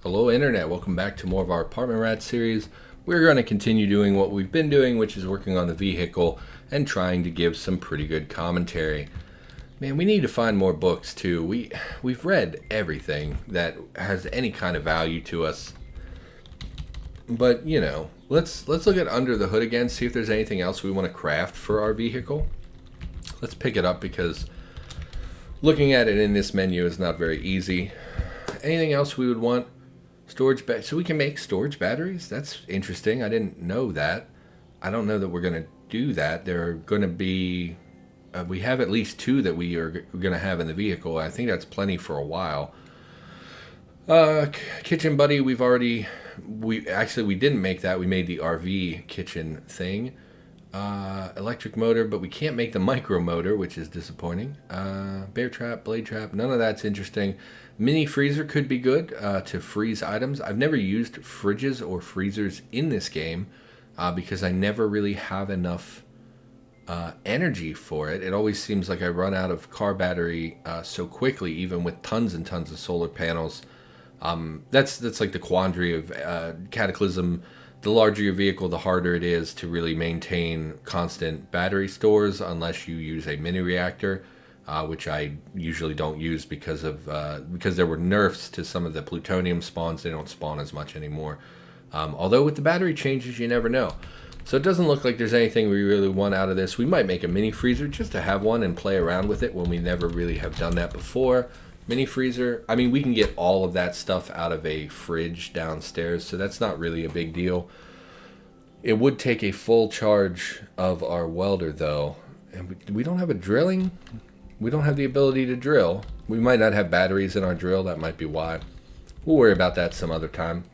Hello Internet, welcome back to more of our Apartment Rat series. We're going to continue doing what we've been doing, which is working on the vehicle and trying to give some pretty good commentary. Man, we need to find more books too. We've read everything that has any kind of value to us. But, you know, let's look at under the hood again, see if there's anything else we want to craft for our vehicle. Let's pick it up because looking at it in this menu is not very easy. Anything else we would want? Storage so we can make storage batteries? That's interesting. I didn't know that. I don't know that we're going to do that. There are going to be... we have at least 2 that we are going to have in the vehicle. I think that's plenty for a while. Kitchen buddy, we didn't make that. We made the RV kitchen thing. Electric motor, but we can't make the micro motor, which is disappointing. Bear trap, blade trap, none of that's interesting. Mini freezer could be good to freeze items. I've never used fridges or freezers in this game because I never really have enough energy for it. It always seems like I run out of car battery so quickly, even with tons and tons of solar panels. That's like the quandary of Cataclysm. The larger your vehicle, the harder it is to really maintain constant battery stores unless you use a mini reactor, which I usually don't use because there were nerfs to some of the plutonium spawns. They don't spawn as much anymore. Although with the battery changes, you never know. So it doesn't look like there's anything we really want out of this. We might make a mini freezer just to have one and play around with it when we never really have done that before. Mini freezer, I mean, we can get all of that stuff out of a fridge downstairs, so that's not really a big deal. It would take a full charge of our welder, though. And we don't have a drilling. We don't have the ability to drill. We might not have batteries in our drill. That might be why. We'll worry about that some other time.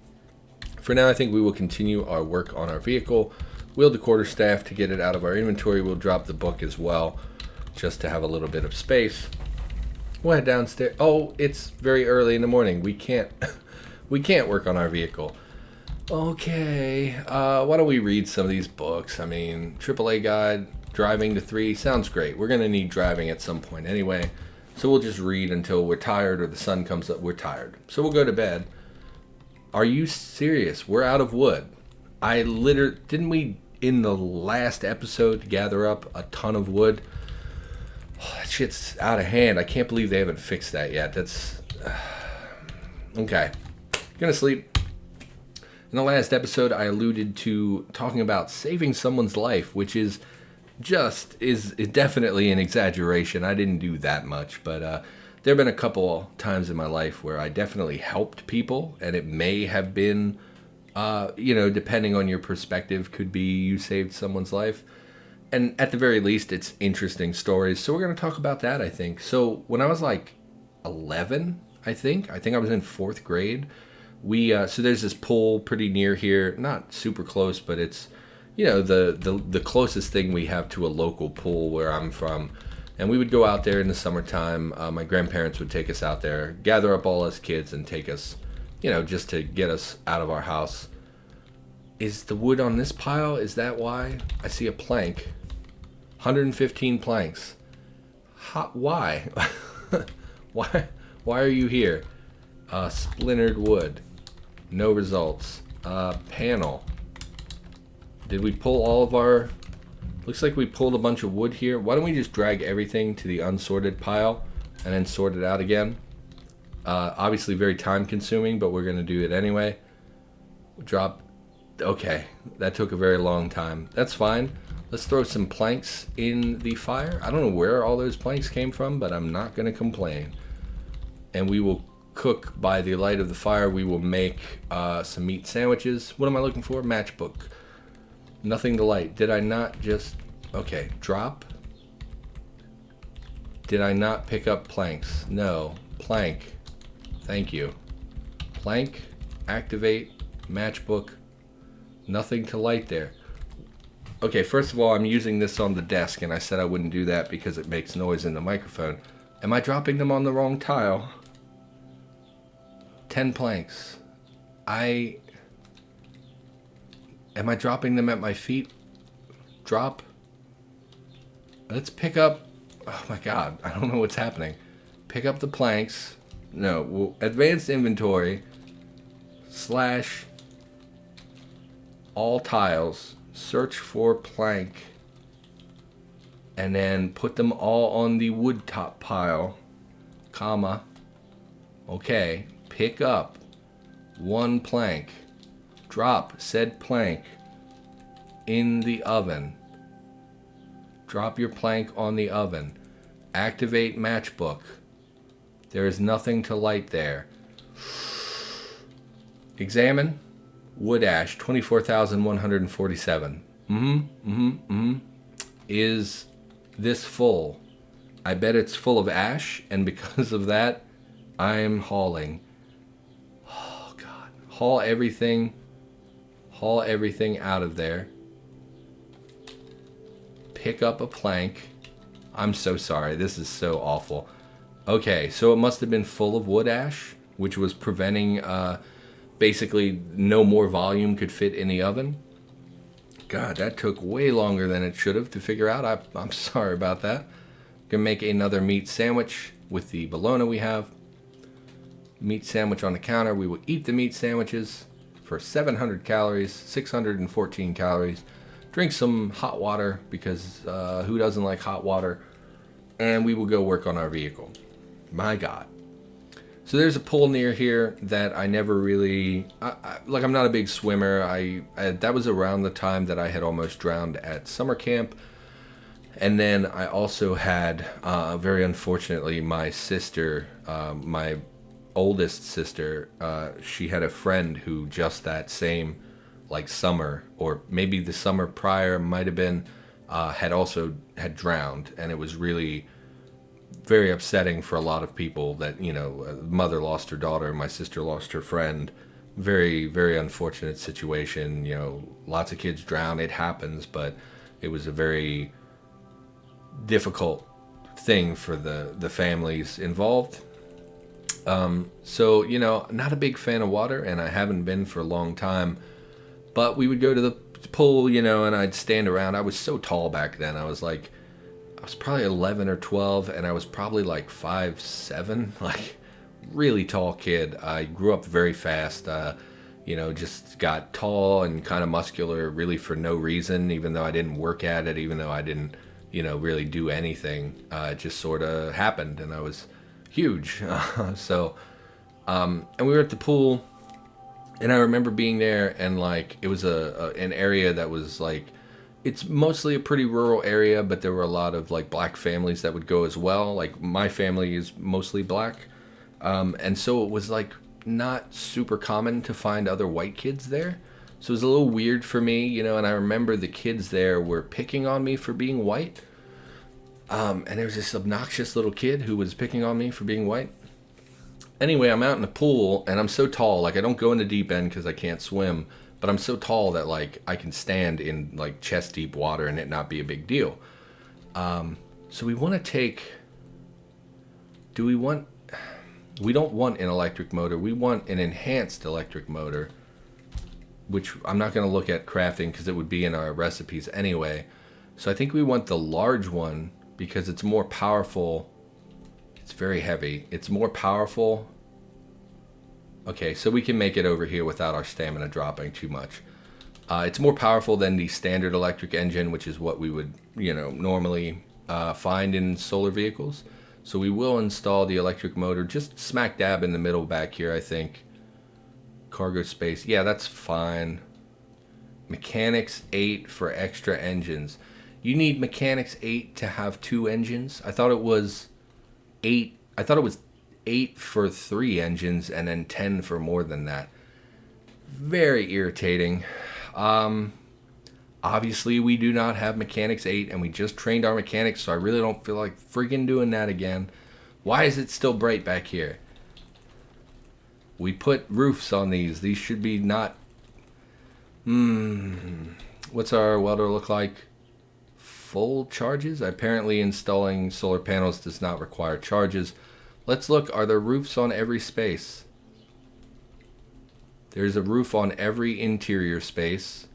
For now, I think we will continue our work on our vehicle. Wheel to quarterstaff to get it out of our inventory. We'll drop the book as well, just to have a little bit of space. We'll head downstairs. Oh, it's very early in the morning. We can't work on our vehicle. Okay, why don't we read some of these books? I mean, AAA guide, driving to 3, sounds great. We're going to need driving at some point anyway. So we'll just read until we're tired or the sun comes up. We're tired. So we'll go to bed. Are you serious? We're out of wood. Didn't we in the last episode gather up a ton of wood? Oh, that shit's out of hand. I can't believe they haven't fixed that yet. That's... okay. Gonna sleep. In the last episode, I alluded to talking about saving someone's life, which is definitely an exaggeration. I didn't do that much, but there have been a couple times in my life where I definitely helped people, and it may have been, depending on your perspective, could be you saved someone's life. And at the very least, it's interesting stories. So we're going to talk about that, I think. So when I was like 11, I think I was in 4th grade. So there's this pool pretty near here. Not super close, but it's, the closest thing we have to a local pool where I'm from. And we would go out there in the summertime. My grandparents would take us out there, gather up all us kids and take us, just to get us out of our house. Is the wood on this pile? Is that why? I see a plank. 115 planks. Why? Why are you here? Splintered wood. No results. Panel. Did we pull all of our... Looks like we pulled a bunch of wood here. Why don't we just drag everything to the unsorted pile and then sort it out again? Obviously very time consuming, but we're going to do it anyway. Drop... Okay, that took a very long time. That's fine. Let's throw some planks in the fire. I don't know where all those planks came from, but I'm not going to complain. And we will cook by the light of the fire. We will make some meat sandwiches. What am I looking for? Matchbook. Nothing to light. Did I not just... Okay, drop. Did I not pick up planks? No. Plank. Thank you. Plank. Activate. Matchbook. Nothing to light there. Okay, first of all, I'm using this on the desk, and I said I wouldn't do that because it makes noise in the microphone. Am I dropping them on the wrong tile? 10 planks. Am I dropping them at my feet? Drop. Let's pick up... Oh my god, I don't know what's happening. Pick up the planks. No, advanced inventory. slash all tiles, search for plank, and then put them all on the wood top pile, comma, okay, pick up one plank, drop said plank in the oven, drop your plank on the oven, activate matchbook, there is nothing to light there, examine, wood ash, 24,147. Is this full? I bet it's full of ash, and because of that, I'm hauling. Oh, God. Haul everything out of there. Pick up a plank. I'm so sorry. This is so awful. Okay, so it must have been full of wood ash, which was preventing... basically no more volume could fit in the oven. God, that took way longer than it should have to figure out. I'm sorry about that. Gonna make another meat sandwich with the bologna we have. Meat sandwich on the counter. We will eat the meat sandwiches for 700 calories, 614 calories. Drink some hot water because who doesn't like hot water? And we will go work on our vehicle. My God. So there's a pool near here that I never really, like I'm not a big swimmer. That was around the time that I had almost drowned at summer camp. And then I also had, very unfortunately, my sister, my oldest sister, she had a friend who just that same, like summer, or maybe the summer prior might have been, had drowned. And it was really very upsetting for a lot of people that, you know, mother lost her daughter, my sister lost her friend. Very, very unfortunate situation. You know, lots of kids drown. It happens, but it was a very difficult thing for the families involved. So, you know, not a big fan of water, and I haven't been for a long time. But we would go to the pool, you know, and I'd stand around. I was so tall back then. I was probably 11 or 12, and I was probably like 5'7", like really tall kid. I grew up very fast, you know, just got tall and kind of muscular really for no reason, even though I didn't work at it, even though I didn't, you know, really do anything. It just sort of happened, and I was huge. And we were at the pool, and I remember being there, and like it was an area that was like, it's mostly a pretty rural area, but there were a lot of like black families that would go as well. Like my family is mostly black. And so it was like not super common to find other white kids there. So it was a little weird for me, you know, and I remember the kids there were picking on me for being white. And there was this obnoxious little kid who was picking on me for being white. Anyway, I'm out in the pool, and I'm so tall, like I don't go in the deep end because I can't swim. But I'm so tall that like I can stand in like chest deep water and it not be a big deal. So we want to take. We don't want an electric motor. We want an enhanced electric motor, which I'm not going to look at crafting because it would be in our recipes anyway. So I think we want the large one because it's more powerful. It's very heavy. It's more powerful. Okay, so we can make it over here without our stamina dropping too much. It's more powerful than the standard electric engine, which is what we would, you know, normally find in solar vehicles. So we will install the electric motor just smack dab in the middle back here, I think. Cargo space. Yeah, that's fine. Mechanics 8 for extra engines. You need Mechanics 8 to have 2 engines? I thought it was 8. I thought it was 8 for 3 engines and then 10 for more than that. Very irritating. Obviously we do not have Mechanics 8 and we just trained our mechanics, so I really don't feel like freaking doing that again. Why is it still bright back here? We put roofs on these. These should be not... What's our welder look like? Full charges? Apparently installing solar panels does not require charges. Let's look. Are there roofs on every space? There's a roof on every interior space,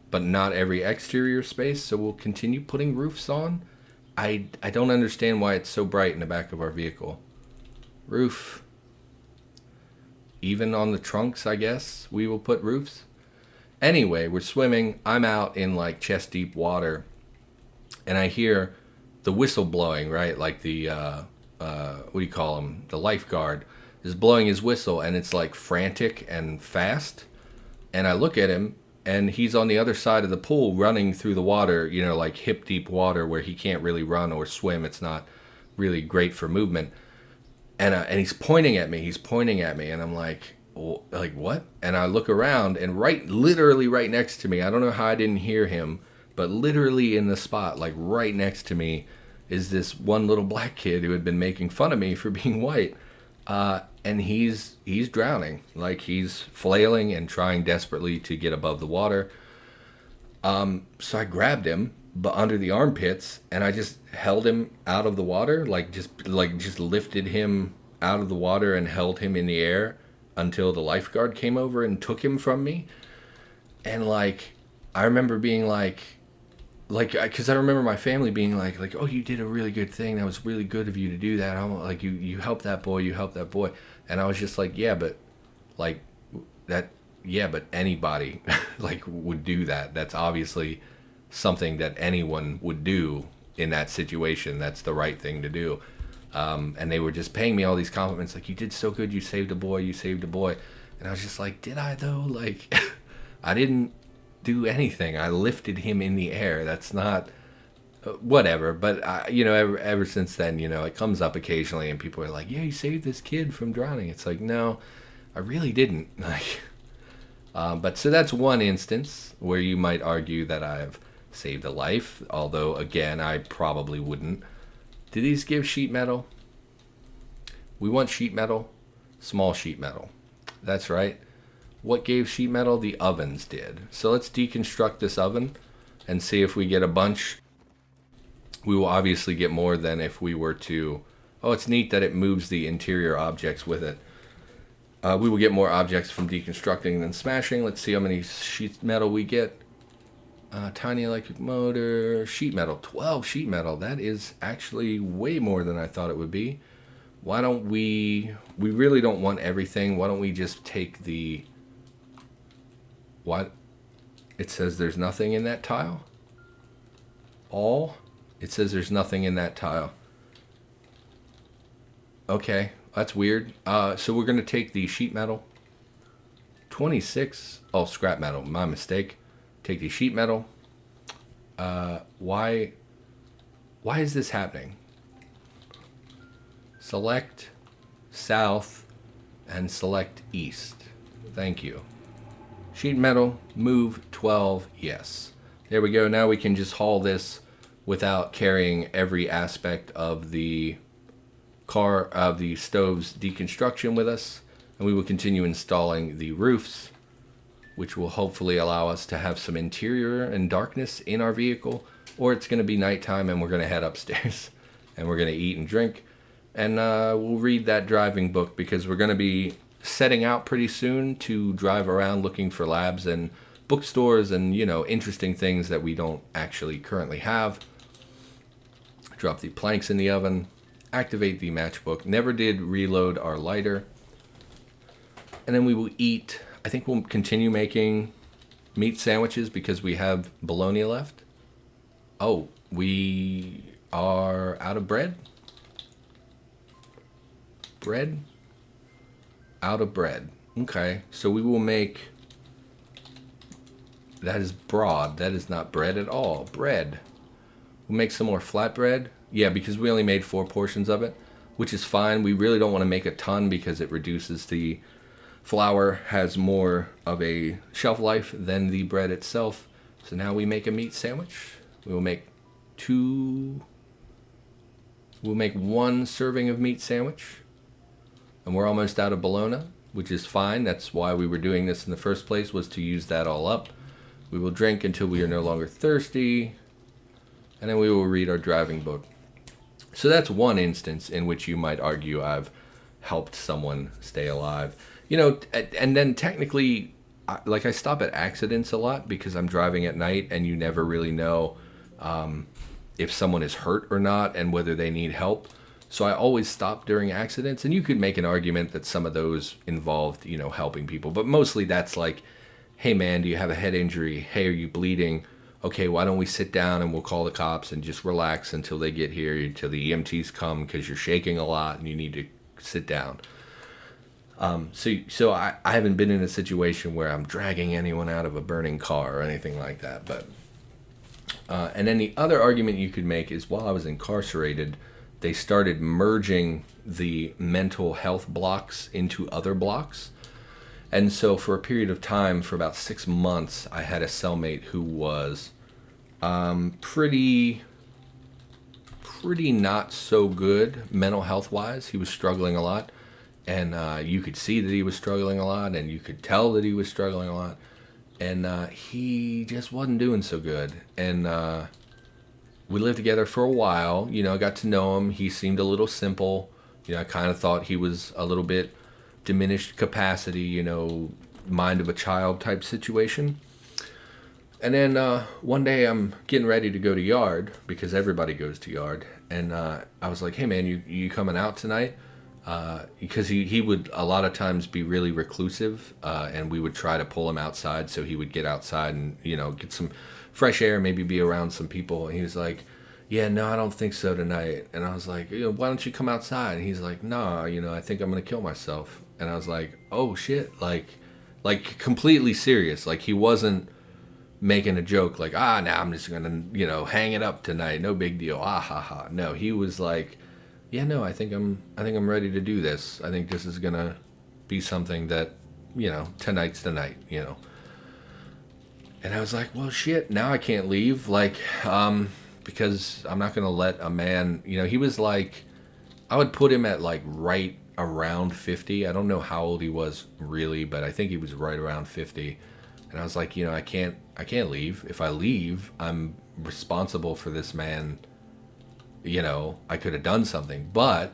but not every exterior space, so we'll continue putting roofs on. I don't understand why it's so bright in the back of our vehicle. Roof. even on the trunks, I guess, we will put roofs. Anyway, we're swimming. I'm out in like chest deep water, and I hear the whistle blowing, right? Like the, what do you call him? The lifeguard is blowing his whistle, and it's like frantic and fast. And I look at him, and he's on the other side of the pool running through the water, you know, like hip deep water where he can't really run or swim. It's not really great for movement. And he's pointing at me. He's pointing at me, and I'm like what? And I look around, and literally right next to me, I don't know how I didn't hear him, but literally in the spot, like right next to me, is this one little black kid who had been making fun of me for being white. And he's drowning. Like, he's flailing and trying desperately to get above the water. So I grabbed him, but under the armpits, and I just held him out of the water, just lifted him out of the water and held him in the air until the lifeguard came over and took him from me. And like, I remember being like, because I remember my family being like, oh, you did a really good thing. That was really good of you to do that. I'm like, you helped that boy. You helped that boy. And I was just like, yeah, but anybody like would do that. That's obviously something that anyone would do in that situation. That's the right thing to do. And they were just paying me all these compliments. Like, you did so good. You saved a boy. You saved a boy. And I was just like, did I though? Like, I didn't do anything. I lifted him in the air. That's not whatever. But ever since then, it comes up occasionally, and people are like, "Yeah, you saved this kid from drowning." It's like, no, I really didn't. Like, but so that's one instance where you might argue that I've saved a life. Although, again, I probably wouldn't. Do these give sheet metal? We want sheet metal, small sheet metal. That's right. What gave sheet metal? The ovens did. So let's deconstruct this oven and see if we get a bunch. We will obviously get more than if we were to... Oh, it's neat that it moves the interior objects with it. We will get more objects from deconstructing than smashing. Let's see how many sheet metal we get. Tiny electric motor, sheet metal, 12 sheet metal. That is actually way more than I thought it would be. Why don't we really don't want everything. Why don't we just take the... What? It says there's nothing in that tile? All? It says there's nothing in that tile. Okay, that's weird. So we're going to take the sheet metal. 26. Oh, scrap metal. My mistake. Take the sheet metal. Why is this happening? Select south and select east. Thank you. Sheet metal, move 12, yes. There we go. Now we can just haul this without carrying every aspect of the stove's deconstruction with us. And we will continue installing the roofs, which will hopefully allow us to have some interior and darkness in our vehicle. Or it's going to be nighttime and we're going to head upstairs and we're going to eat and drink. And we'll read that driving book, because we're going to be setting out pretty soon to drive around looking for labs and bookstores and, interesting things that we don't actually currently have. Drop the planks in the oven. Activate the matchbook. Never did reload our lighter. And then we will eat. I think we'll continue making meat sandwiches because we have bologna left. Oh, we are out of bread? Bread? Out of bread. Okay, so we will make... That is broad. That is not bread at all. Bread. We'll make some more flatbread. Yeah, because we only made 4 portions of it, which is fine. We really don't want to make a ton because it reduces the... Flour has more of a shelf life than the bread itself. So now we make a meat sandwich. We will make 2... We'll make 1 serving of meat sandwich. And we're almost out of bologna, which is fine. That's why we were doing this in the first place, was to use that all up. We will drink until we are no longer thirsty. And then we will read our driving book. So that's one instance in which you might argue I've helped someone stay alive. And then technically, I stop at accidents a lot because I'm driving at night and you never really know if someone is hurt or not and whether they need help. So I always stop during accidents, and you could make an argument that some of those involved, helping people, but mostly that's like, hey man, do you have a head injury? Hey, are you bleeding? Okay, why don't we sit down and we'll call the cops and just relax until they get here, until the EMTs come, because you're shaking a lot and you need to sit down. So I haven't been in a situation where I'm dragging anyone out of a burning car or anything like that. But and then the other argument you could make is while I was incarcerated, they started merging the mental health blocks into other blocks. And so for a period of time, for about 6 months, I had a cellmate who was pretty not so good mental health wise. He was struggling a lot. And you could see that he was struggling a lot, and you could tell that he was struggling a lot. And he just wasn't doing so good. And we lived together for a while. I got to know him. He seemed a little simple. I kind of thought he was a little bit diminished capacity, mind of a child type situation. And then one day I'm getting ready to go to yard, because everybody goes to yard. And I was like, hey man, you coming out tonight? Because he would a lot of times be really reclusive, and we would try to pull him outside so he would get outside and get some fresh air, maybe be around some people. And he was like, yeah, no, I don't think so tonight. And I was like, why don't you come outside? And he's like, nah, I think I'm gonna kill myself. And I was like, oh shit, like completely serious. Like he wasn't making a joke like, now I'm just gonna hang it up tonight, no big deal, ha ha. No, he was like, yeah, no, I think I'm ready to do this. I think this is gonna be something that, tonight's the night, And I was like, well, shit, now I can't leave, because I'm not gonna let a man, he was like, I would put him at like right around 50. I don't know how old he was really, but I think he was right around 50. And I was like, I can't leave. If I leave, I'm responsible for this man. I could have done something, but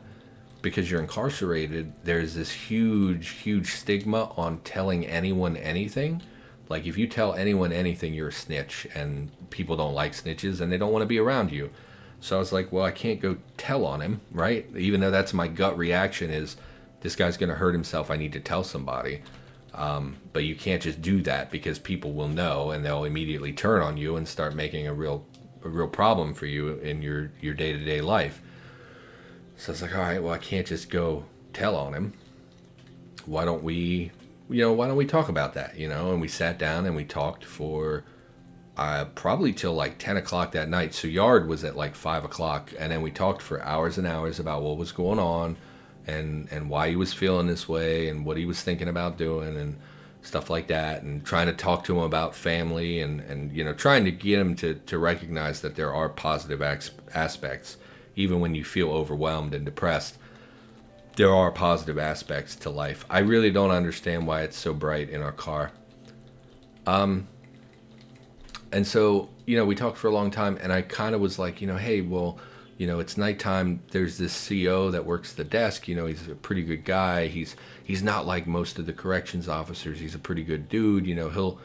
because you're incarcerated, there's this huge stigma on telling anyone anything. Like if you tell anyone anything, you're a snitch, and people don't like snitches and they don't want to be around you. So I was like, well, I can't go tell on him, right? Even though that's my gut reaction is this guy's going to hurt himself. I need to tell somebody. But you can't just do that, because people will know and they'll immediately turn on you and start making a real problem for you in your day-to-day life. So I was like, all right, well, I can't just go tell on him. Why don't we talk about that, And we sat down and we talked for probably till like 10 o'clock that night. So yard was at like 5 o'clock, and then we talked for hours and hours about what was going on and why he was feeling this way and what he was thinking about doing and stuff like that, and trying to talk to him about family and trying to get him to recognize that there are positive aspects. Even when you feel overwhelmed and depressed, there are positive aspects to life. I really don't understand why it's so bright in our car. And so, we talked for a long time, and I kind of was like, hey, well, it's nighttime. There's this CO that works the desk. He's a pretty good guy. He's not like most of the corrections officers. He's a pretty good dude. He'll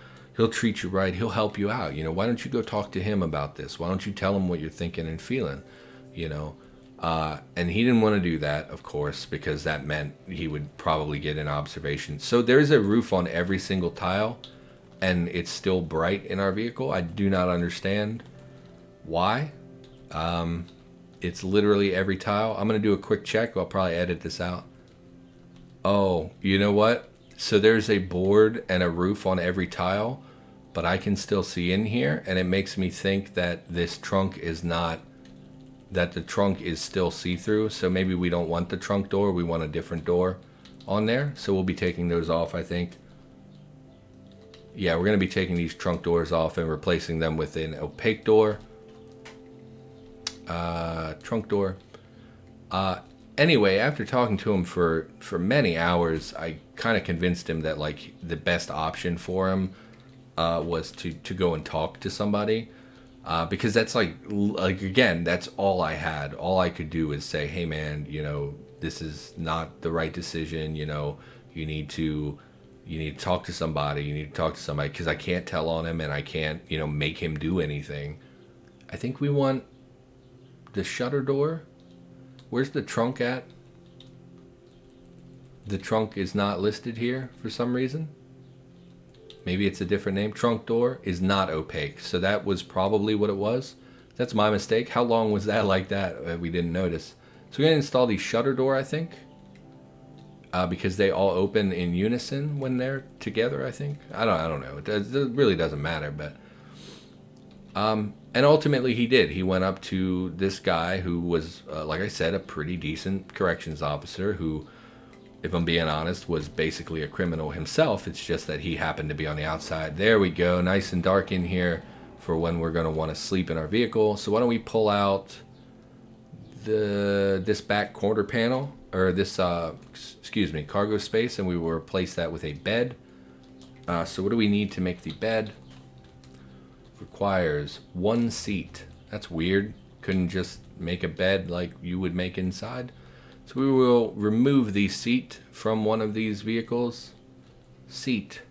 treat you right. He'll help you out. Why don't you go talk to him about this? Why don't you tell him what you're thinking and feeling? And he didn't want to do that, of course, because that meant he would probably get an observation. So there's a roof on every single tile, and it's still bright in our vehicle. I do not understand why. It's literally every tile. I'm going to do a quick check. I'll probably edit this out. Oh, you know what? So there's a board and a roof on every tile, but I can still see in here, and it makes me think that this trunk is not, that the trunk is still see-through. So maybe we don't want the trunk door. We want a different door on there. So we'll be taking those off, I think. Yeah, we're going to be taking these trunk doors off and replacing them with an opaque door. Trunk door. Anyway, after talking to him for many hours, I kind of convinced him that like the best option for him was to go and talk to somebody, because that's like again, that's all I had. All I could do is say, hey man, this is not the right decision. You need to talk to somebody. You need to talk to somebody, because I can't tell on him and I can't make him do anything. I think we want the shutter door. Where's the trunk at? The trunk is not listed here for some reason. Maybe it's a different name. Trunk door is not opaque. So that was probably what it was. That's my mistake. How long was that like that? We didn't notice. So we're going to install the shutter door, I think. Because they all open in unison when they're together, I think. I don't know. It really doesn't matter, but... and ultimately he did. He went up to this guy who was, like I said, a pretty decent corrections officer who, if I'm being honest, was basically a criminal himself. It's just that he happened to be on the outside. There we go. Nice and dark in here for when we're going to want to sleep in our vehicle. So why don't we pull out this back quarter panel, or this, excuse me, cargo space, and we will replace that with a bed. So what do we need to make the bed? Requires 1 seat. That's weird. Couldn't just make a bed like you would make inside. So we will remove the seat from one of these vehicles. Seat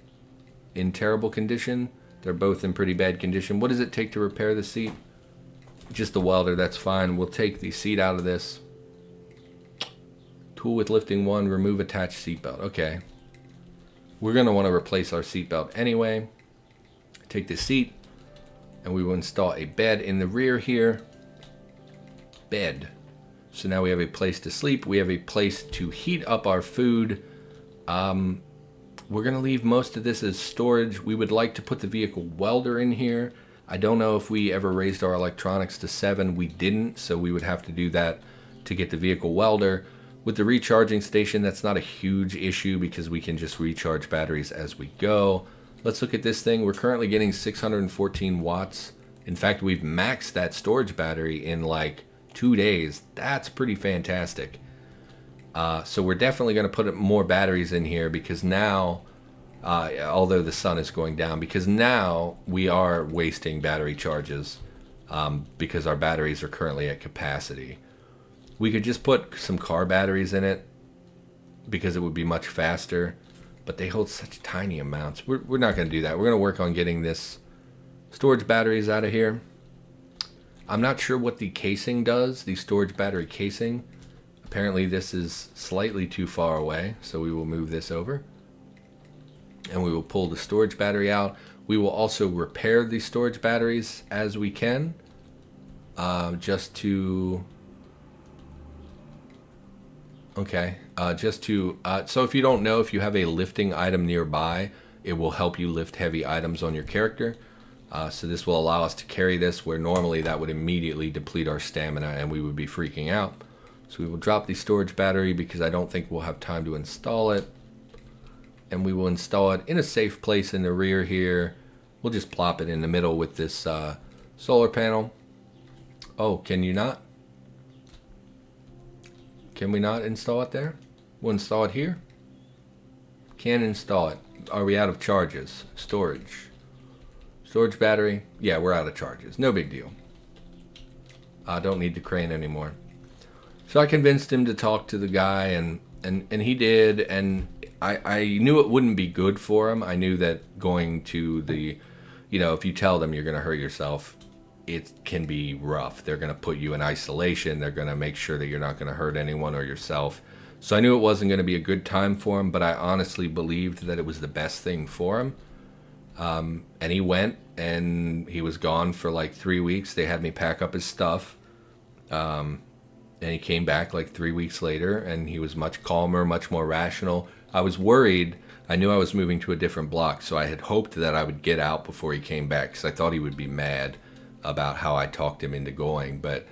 in terrible condition. They're both in pretty bad condition. What does it take to repair the seat? Just the welder, that's fine. We'll take the seat out of this. Tool with lifting 1, remove attached seatbelt. Okay. We're going to want to replace our seatbelt anyway. Take the seat, and we will install a bed in the rear here. Bed. So now we have a place to sleep. We have a place to heat up our food. We're going to leave most of this as storage. We would like to put the vehicle welder in here. I don't know if we ever raised our electronics to 7. We didn't, so we would have to do that to get the vehicle welder. With the recharging station, that's not a huge issue because we can just recharge batteries as we go. Let's look at this thing. We're currently getting 614 watts. In fact, we've maxed that storage battery in like 2 days. That's pretty fantastic. So we're definitely going to put more batteries in here because now, although the sun is going down, because now we are wasting battery charges because our batteries are currently at capacity. We could just put some car batteries in it because it would be much faster, but they hold such tiny amounts. We're not going to do that. We're going to work on getting this storage batteries out of here. I'm not sure what the casing does, the storage battery casing. Apparently this is slightly too far away, so we will move this over. And we will pull the storage battery out. We will also repair the storage batteries as we can. Just to... Okay, so if you don't know, if you have a lifting item nearby, it will help you lift heavy items on your character. So this will allow us to carry this where normally that would immediately deplete our stamina and we would be freaking out. So we will drop the storage battery because I don't think we'll have time to install it. And we will install it in a safe place in the rear here. We'll just plop it in the middle with this solar panel. Oh, can you not? Can we not install it there? We'll install it here. Can install it. Are we out of charges? Storage. Storage battery. Yeah, we're out of charges. No big deal. I don't need the crane anymore. So I convinced him to talk to the guy, and he did, and I knew it wouldn't be good for him. I knew that going to the, if you tell them you're going to hurt yourself, it can be rough. They're going to put you in isolation. They're going to make sure that you're not going to hurt anyone or yourself. So I knew it wasn't going to be a good time for him, but I honestly believed that it was the best thing for him. And he went, and he was gone for like 3 weeks. They had me pack up his stuff. And he came back like 3 weeks later, and he was much calmer, much more rational. I was worried. I knew I was moving to a different block, so I had hoped that I would get out before he came back, because I thought he would be mad about how I talked him into going. But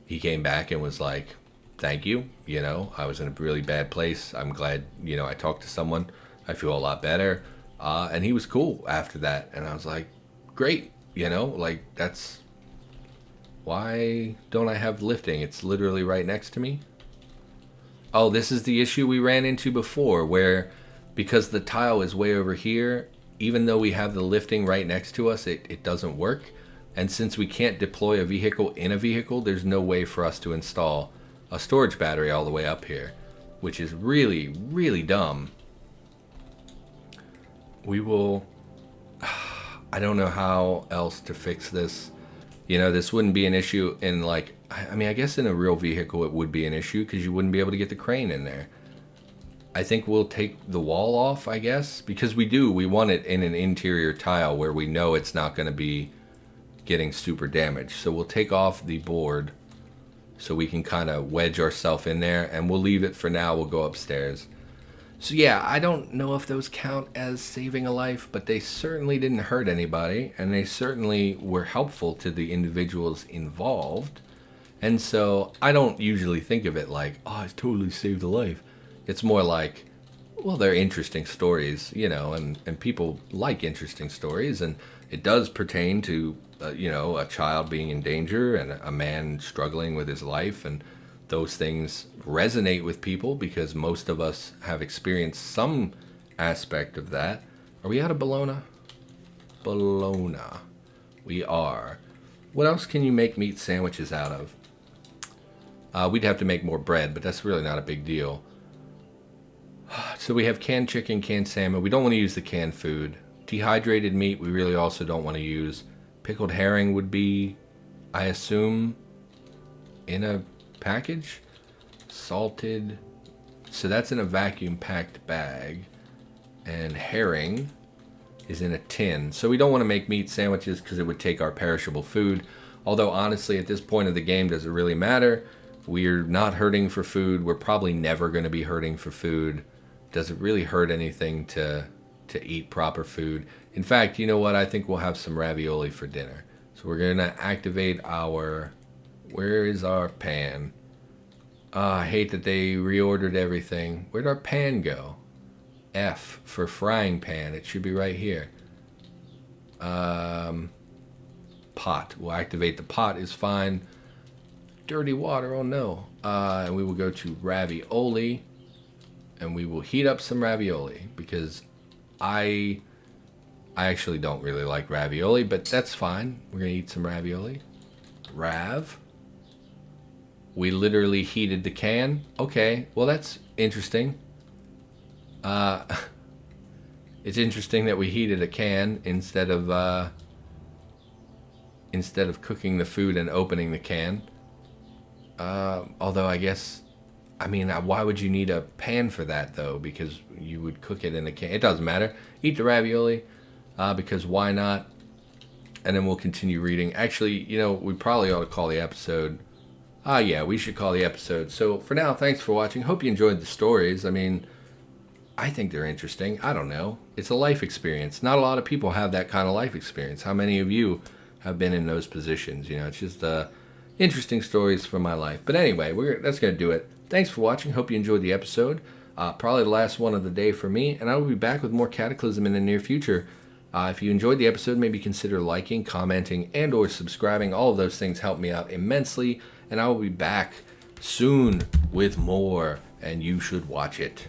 he came back and was like, thank you. I was in a really bad place. I'm glad, I talked to someone. I feel a lot better. And he was cool after that. And I was like, great. That's... Why don't I have lifting? It's literally right next to me. Oh, this is the issue we ran into before, where because the tile is way over here, even though we have the lifting right next to us, it doesn't work. And since we can't deploy a vehicle in a vehicle, there's no way for us to install a storage battery all the way up here, which is really, really dumb. We will... I don't know how else to fix this. This wouldn't be an issue in like I mean, I guess in a real vehicle it would be an issue because you wouldn't be able to get the crane in there. I think we'll take the wall off, I guess, because we want it in an interior tile where we know it's not going to be getting super damaged. So we'll take off the board so we can kind of wedge ourselves in there, and we'll leave it for now. We'll go upstairs. So yeah, I don't know if those count as saving a life, but they certainly didn't hurt anybody, and they certainly were helpful to the individuals involved. And so I don't usually think of it like, oh, I totally saved a life. It's more like, well, they're interesting stories, you know, and people like interesting stories, and it does pertain to, you know, a child being in danger and a man struggling with his life, and those things resonate with people because most of us have experienced some aspect of that. Are we out of Bologna? Bologna. We are. What else can you make meat sandwiches out of? We'd have to make more bread, but that's really not a big deal. So we have canned chicken, canned salmon. We don't want to use the canned food. Dehydrated meat, we really also don't want to use. Pickled herring would be, I assume, in a package. Salted. So that's in a vacuum-packed bag. And herring is in a tin. So we don't want to make meat sandwiches because it would take our perishable food. Although, honestly, at this point of the game, does it really matter? We're not hurting for food. We're probably never going to be hurting for food. Does it really hurt anything to eat proper food? In fact, you know what? I think we'll have some ravioli for dinner. So we're going to activate our... Where is our pan? I hate that they reordered everything. Where'd our pan go? F for frying pan. It should be right here. Pot. We'll activate the pot is fine. Dirty water, oh no. And we will go to ravioli. And we will heat up some ravioli. Because I actually don't really like ravioli, but that's fine. We're going to eat some ravioli. Rav. We literally heated the can. Okay, well that's interesting. It's interesting that we heated a can instead of cooking the food and opening the can. Although I guess, I mean, why would you need a pan for that though? Because you would cook it in a can. It doesn't matter. Eat the ravioli, because why not? And then we'll continue reading. Actually, you know, we probably ought to call the episode. Yeah, we should call the episode. So for now, thanks for watching. Hope you enjoyed the stories. I mean, I think they're interesting. I don't know. It's a life experience. Not a lot of people have that kind of life experience. How many of you have been in those positions? You know, it's just interesting stories from my life. But anyway, that's going to do it. Thanks for watching. Hope you enjoyed the episode. Probably the last one of the day for me. And I will be back with more Cataclysm in the near future. If you enjoyed the episode, maybe consider liking, commenting, and or subscribing. All of those things help me out immensely. And I will be back soon with more. And you should watch it.